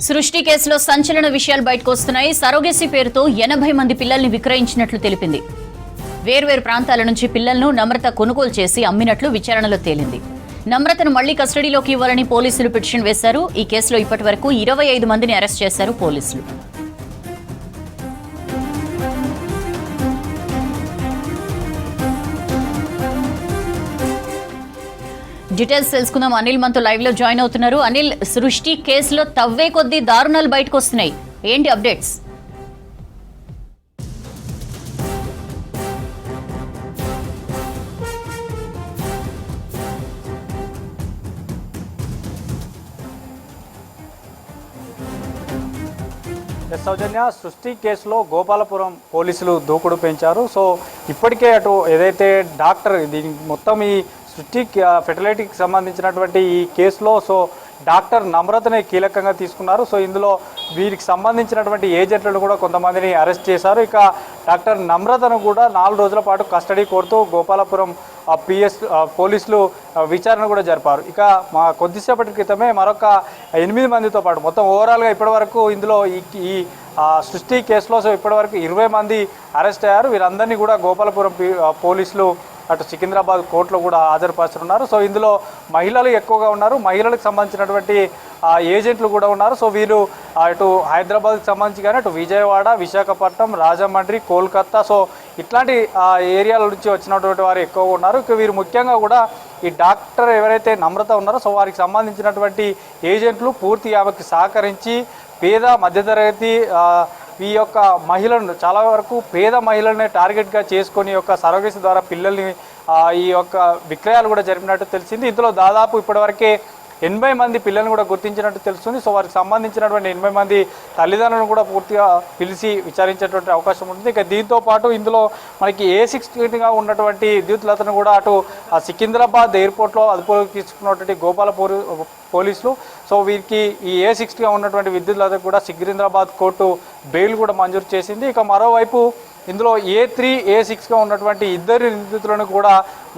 సృష్టి కేసులో సంచలన విషయాలు బయటకు వస్తున్నాయి. సరోగేసీ పేరుతో 80 మంది పిల్లల్ని విక్రయించినట్లు తెలిపింది. వేర్వేరు ప్రాంతాల నుంచి పిల్లలను నమ్రత కొనుగోలు చేసి అమ్మినట్లు విచారణలో తేలింది. నమ్రతను మళ్లీ కస్టడీలోకి ఇవ్వాలని పోలీసులు పిటిషన్ వేశారు. ఈ కేసులో ఇప్పటివరకు 25 మందిని అరెస్ట్ చేశారు పోలీసులు. డీటెయిల్స్ తెలుసుకుందాం. అనిల్ మనతో లైవ్ లో జాయిన్ అవుతున్నారు. అనిల్, సృష్టి కేసులో తవ్వే కొద్దీ దారుణాలు బయటకు వస్తున్నాయి, ఏంటి అప్డేట్స్? సౌజన్య, సృష్టి కేసులో గోపాలపురం పోలీసులు దూకుడు పెంచారు. సో ఇప్పటికే అటు ఏదైతే డాక్టర్ దీనికి మొత్తం ఈ సృష్టి ఫెర్టిలిటీకి సంబంధించినటువంటి ఈ కేసులో డాక్టర్ నమ్రతనే కీలకంగా తీసుకున్నారు. సో ఇందులో వీరికి సంబంధించినటువంటి ఏజెంట్లను కూడా కొంతమందిని అరెస్ట్ చేశారు. ఇక డాక్టర్ నమ్రతను కూడా 4 రోజుల పాటు కస్టడీ కోరుతూ గోపాలపురం పోలీసులు విచారణ కూడా జరిపారు. ఇక కొద్దిసేపటి క్రితమే మరొక 8 మందితో పాటు మొత్తం ఓవరాల్గా ఇప్పటివరకు ఇందులో ఈ సృష్టి కేసులో ఇప్పటివరకు 20 మంది అరెస్ట్ అయ్యారు. వీరందరినీ కూడా గోపాలపురం పోలీసులు అటు సికింద్రాబాద్ కోర్టులో కూడా హాజరుపరుస్తున్నారు. సో ఇందులో మహిళలు ఎక్కువగా ఉన్నారు, మహిళలకు సంబంధించినటువంటి ఏజెంట్లు కూడా ఉన్నారు. సో వీరు అటు హైదరాబాద్కి సంబంధించి కానీ అటు విజయవాడ, విశాఖపట్నం, రాజమండ్రి, కోల్కతా ఇట్లాంటి ఏరియాల నుంచి వచ్చినటువంటి వారు ఎక్కువగా ఉన్నారు. ఇక వీరు ముఖ్యంగా కూడా ఈ డాక్టర్ ఎవరైతే నమ్రత ఉన్నారో వారికి సంబంధించినటువంటి ఏజెంట్లు పూర్తి ఆమెకి సహకరించి పేద మధ్యతరగతి ఈ యొక్క మహిళలను చాలా వరకు పేద మహిళలనే టార్గెట్గా చేసుకొని యొక్క సరోగేసీ ద్వారా పిల్లల్ని ఈ యొక్క విక్రయాలు కూడా జరిపినట్టు తెలిసింది. ఇందులో దాదాపు ఇప్పటివరకే 80 మంది పిల్లలను కూడా గుర్తించినట్టు తెలుస్తుంది. సో వారికి సంబంధించినటువంటి 80 మంది తల్లిదండ్రులను కూడా పూర్తిగా పిలిచి విచారించేటువంటి అవకాశం ఉంటుంది. ఇక దీంతో పాటు ఇందులో మనకి A16గా ఉన్నటువంటి విద్యుత్లతను కూడా అటు సికింద్రాబాద్ ఎయిర్పోర్ట్లో అదుపులోకి తీసుకున్నటువంటి పోలీసులు వీరికి ఈ A60గా ఉన్నటువంటి విద్యుత్లతకు కూడా సికింద్రాబాద్ కోర్టు బెయిల్ కూడా మంజూరు చేసింది. ఇక మరోవైపు ఇందులో A3, A6గా ఉన్నటువంటి ఇద్దరు నిందితులను కూడా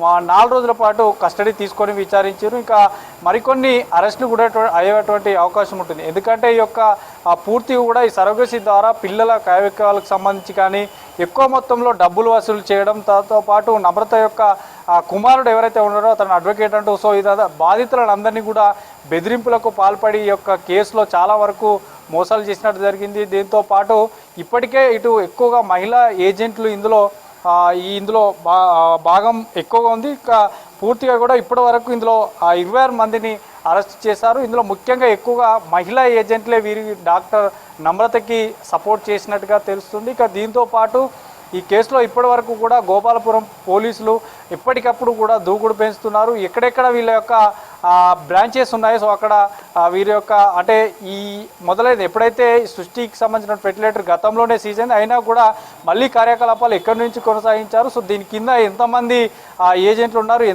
4 రోజుల పాటు కస్టడీ తీసుకొని విచారించారు. ఇంకా మరికొన్ని అరెస్టులు కూడా అయ్యేటువంటి అవకాశం ఉంటుంది. ఎందుకంటే ఈ యొక్క పూర్తి కూడా ఈ సరోగేసీ ద్వారా పిల్లల కైవిక్యాలకు సంబంధించి కానీ ఎక్కువ మొత్తంలో డబ్బులు వసూలు చేయడం, దాంతో పాటు నమ్రత యొక్క కుమారుడు ఎవరైతే ఉన్నారో అతను అడ్వకేట్ అంటూ ఇదంతా బాధితులందరినీ కూడా బెదిరింపులకు పాల్పడి ఈ యొక్క కేసులో చాలా వరకు మోసాలు చేసినట్టు జరిగింది. దీంతో పాటు ఇప్పటికే ఇటు ఎక్కువగా మహిళా ఏజెంట్లు ఇందులో భాగం ఎక్కువగా ఉంది. ఇక పూర్తిగా కూడా ఇప్పటి వరకు ఇందులో 26 మందిని అరెస్ట్ చేశారు. ఇందులో ముఖ్యంగా ఎక్కువగా మహిళా ఏజెంట్లే వీరి డాక్టర్ నమ్రతకి సపోర్ట్ చేసినట్టుగా తెలుస్తుంది. ఇక దీంతో పాటు ఈ కేసులో ఇప్పటి వరకు కూడా గోపాలపురం పోలీసులు ఎప్పటికప్పుడు కూడా దూకుడు పెంచుతున్నారు. ఎక్కడెక్కడ వీళ్ళ యొక్క బ్రాంచెస్ ఉన్నాయో అక్కడ వీరి యొక్క అంటే ఈ మొదలైంది ఎప్పుడైతే సృష్టికి సంబంధించిన ఫెర్టిలైజర్ గతంలోనే సీజ్ అయింది, అయినా కూడా మళ్ళీ కార్యకలాపాలు ఎక్కడి నుంచి కొనసాగించారు, దీని కింద ఎంతమంది ఏజెంట్లు ఉన్నారు,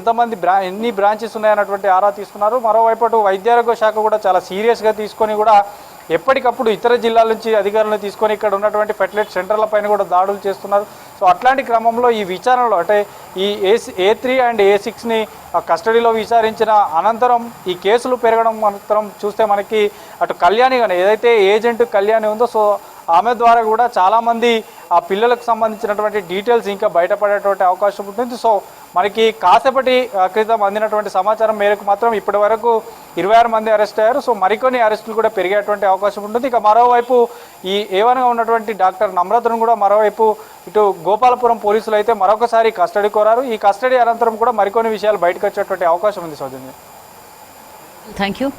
ఎన్ని బ్రాంచెస్ ఉన్నాయన్నటువంటి ఆరా తీసుకున్నారు. మరోవైపు వైద్యారోగ్య శాఖ కూడా చాలా సీరియస్గా తీసుకొని కూడా ఎప్పటికప్పుడు ఇతర జిల్లాల నుంచి అధికారులను తీసుకొని ఇక్కడ ఉన్నటువంటి ఫెర్టిలైజర్ సెంటర్ల పైన కూడా దాడులు చేస్తున్నారు. అట్లాంటి క్రమంలో ఈ విచారణలో అంటే ఈ A3 అండ్ A6ని కస్టడీలో విచారించిన అనంతరం ఈ కేసులు పెరగడం మాత్రం చూస్తే మనకి అటు కళ్యాణి కానీ ఏదైతే ఏజెంట్ కళ్యాణి ఉందో ఆమె ద్వారా కూడా చాలామంది ఆ పిల్లలకు సంబంధించినటువంటి డీటెయిల్స్ ఇంకా బయటపడేటువంటి అవకాశం ఉంటుంది. మనకి కాసేపటి క్రితం అందినటువంటి సమాచారం మేరకు మాత్రం ఇప్పటి వరకు 26 మంది అరెస్ట్ అయ్యారు. మరికొన్ని అరెస్టులు కూడా పెరిగేటువంటి అవకాశం ఉంటుంది. ఇక మరోవైపు ఈ A1గా ఉన్నటువంటి డాక్టర్ నమ్రతను కూడా మరోవైపు ఇటు గోపాలపురం పోలీసులు అయితే మరొకసారి కస్టడీ కోరారు. ఈ కస్టడీ అనంతరం కూడా మరికొన్ని విషయాలు బయటకు వచ్చేటువంటి అవకాశం ఉంది. సౌజన్య, థ్యాంక్ యూ.